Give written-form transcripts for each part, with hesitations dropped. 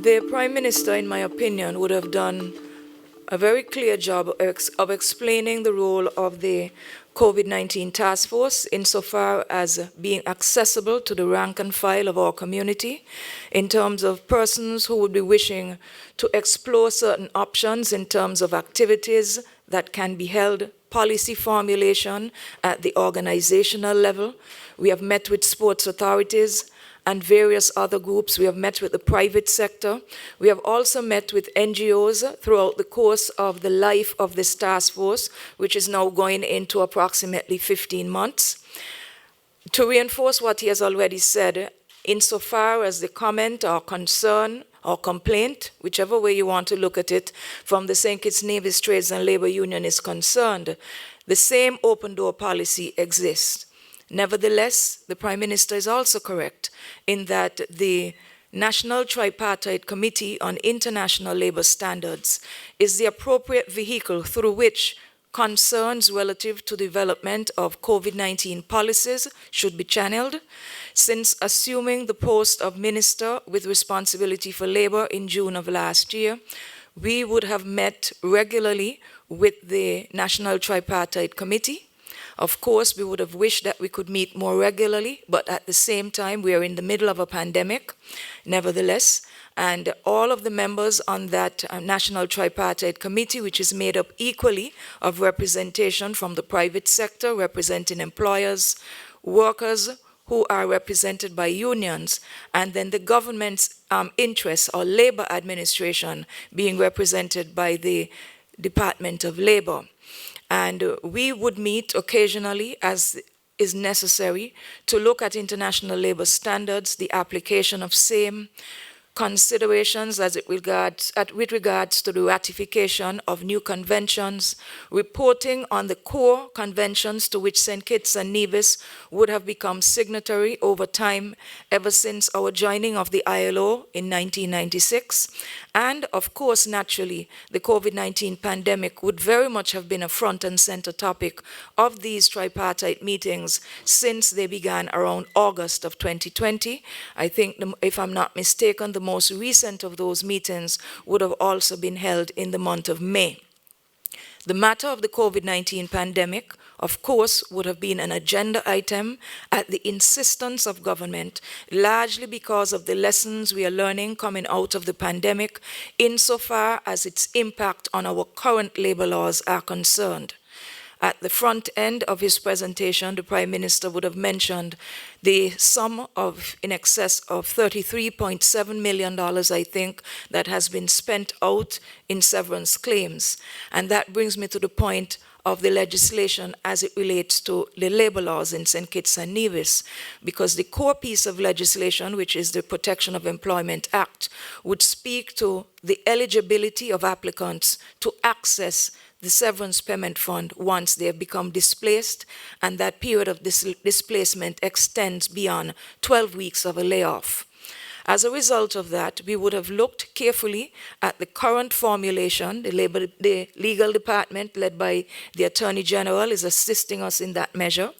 The Prime Minister, in my opinion, would have done a very clear job of explaining the role of the COVID-19 task force insofar as being accessible to the rank and file of our community in terms of persons who would be wishing to explore certain options in terms of activities that can be held, policy formulation at the organizational level. We have met with sports authorities and various other groups. We have met with the private sector. We have also met with NGOs throughout the course of the life of this task force, which is now going into approximately 15 months. To reinforce what he has already said, insofar as the comment or concern or complaint, whichever way you want to look at it, from the St. Kitts Nevis Trades and Labor Union is concerned, the same open door policy exists. Nevertheless, the Prime Minister is also correct in that the National Tripartite Committee on International Labour Standards is the appropriate vehicle through which concerns relative to development of COVID-19 policies should be channeled. Since assuming the post of Minister with responsibility for labour in June of last year, we would have met regularly with the National Tripartite Committee. Of course, we would have wished that we could meet more regularly, but at the same time, we are in the middle of a pandemic, nevertheless. And all of the members on that National Tripartite Committee, which is made up equally of representation from the private sector, representing employers, workers who are represented by unions, and then the government's interests or labor administration being represented by the Department of Labor. And we would meet occasionally as is necessary to look at international labor standards, the application of same, considerations with regards to the ratification of new conventions, reporting on the core conventions to which St. Kitts and Nevis would have become signatory over time ever since our joining of the ILO in 1996. And of course, naturally, the COVID-19 pandemic would very much have been a front and center topic of these tripartite meetings since they began around August of 2020. I think, if I'm not mistaken, the most recent of those meetings would have also been held in the month of May. The matter of the COVID-19 pandemic, of course, would have been an agenda item at the insistence of government, largely because of the lessons we are learning coming out of the pandemic, insofar as its impact on our current labor laws are concerned. At the front end of his presentation, the Prime Minister would have mentioned the sum of in excess of $33.7 million, I think, that has been spent out in severance claims. And that brings me to the point of the legislation as it relates to the labor laws in St. Kitts and Nevis, because the core piece of legislation, which is the Protection of Employment Act, would speak to the eligibility of applicants to access the severance payment fund once they have become displaced, and that period of displacement extends beyond 12 weeks of a layoff. As a result of that, we would have looked carefully at the current formulation. The legal department, led by the Attorney General, is assisting us in that measure.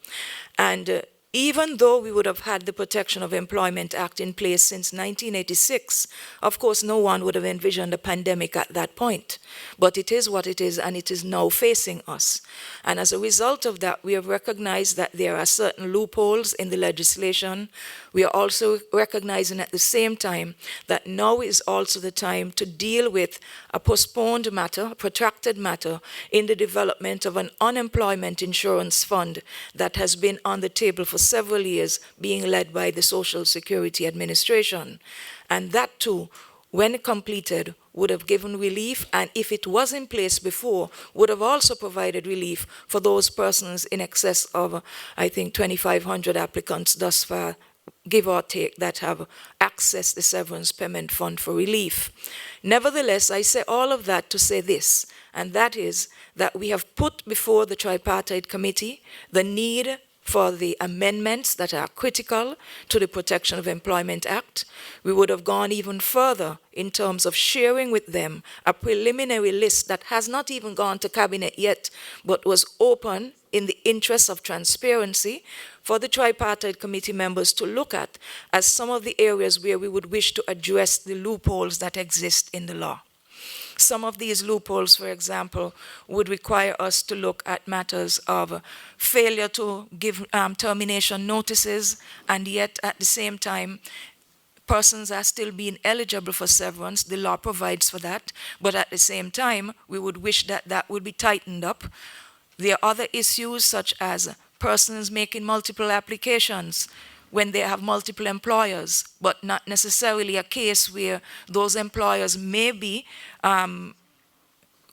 And even though we would have had the Protection of Employment Act in place since 1986, of course, no one would have envisioned a pandemic at that point. But it is what it is, and it is now facing us. And as a result of that, we have recognized that there are certain loopholes in the legislation. We are also recognizing at the same time that now is also the time to deal with a postponed matter, a protracted matter, in the development of an unemployment insurance fund that has been on the table for several years, being led by the Social Security Administration. And that too, when completed, would have given relief, and if it was in place before, would have also provided relief for those persons in excess of, I think, 2,500 applicants thus far, give or take, that have accessed the severance payment fund for relief. Nevertheless, I say all of that to say this, and that is that we have put before the Tripartite Committee the need for the amendments that are critical to the Protection of Employment Act. We would have gone even further in terms of sharing with them a preliminary list that has not even gone to cabinet yet, but was open in the interest of transparency for the tripartite committee members to look at as some of the areas where we would wish to address the loopholes that exist in the law. Some of these loopholes, for example, would require us to look at matters of failure to give termination notices, and yet at the same time, persons are still being eligible for severance. The law provides for that, but at the same time, we would wish that that would be tightened up. There are other issues such as persons making multiple applications when they have multiple employers, but not necessarily a case where those employers may be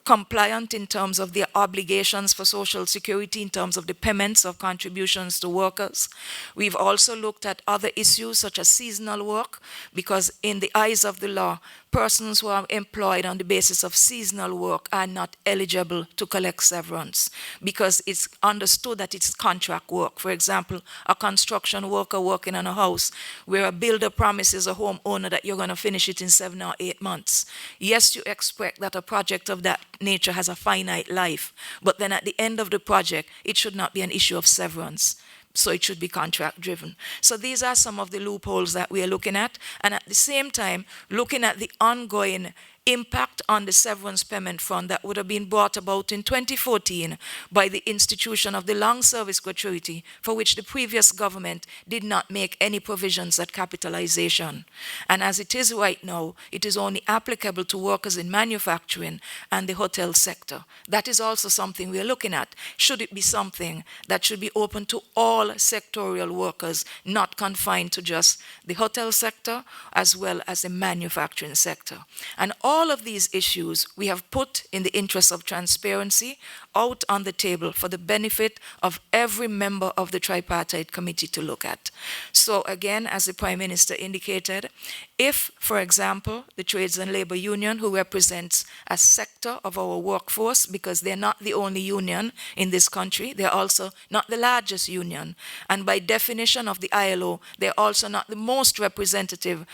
compliant in terms of their obligations for Social Security, in terms of the payments of contributions to workers. We've also looked at other issues such as seasonal work, because in the eyes of the law, persons who are employed on the basis of seasonal work are not eligible to collect severance because it's understood that it's contract work. For example, a construction worker working on a house where a builder promises a homeowner that you're going to finish it in 7 or 8 months. Yes, you expect that a project of that nature has a finite life, but then at the end of the project, it should not be an issue of severance. So it should be contract driven. So these are some of the loopholes that we are looking at, and at the same time, looking at the ongoing impact on the severance payment fund that would have been brought about in 2014 by the institution of the long service gratuity, for which the previous government did not make any provisions at capitalization. And as it is right now, it is only applicable to workers in manufacturing and the hotel sector. That is also something we are looking at. Should it be something that should be open to all sectorial workers, not confined to just the hotel sector as well as the manufacturing sector? And all of these issues we have put in the interest of transparency out on the table for the benefit of every member of the tripartite committee to look at. So again, as the Prime Minister indicated, if, for example, the Trades and Labor Union, who represents a sector of our workforce, because they're not the only union in this country, they're also not the largest union, and by definition of the ILO, they're also not the most representative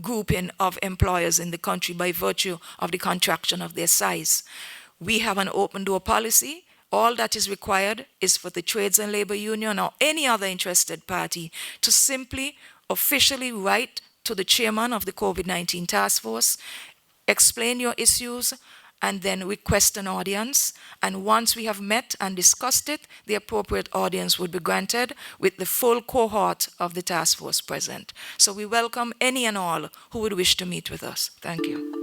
grouping of employers in the country by virtue of the contraction of their size. We have an open door policy. All that is required is for the Trades and Labor Union or any other interested party to simply officially write to the chairman of the COVID-19 task force, explain your issues, and then request an audience. And once we have met and discussed it, the appropriate audience would be granted with the full cohort of the task force present. So we welcome any and all who would wish to meet with us. Thank you.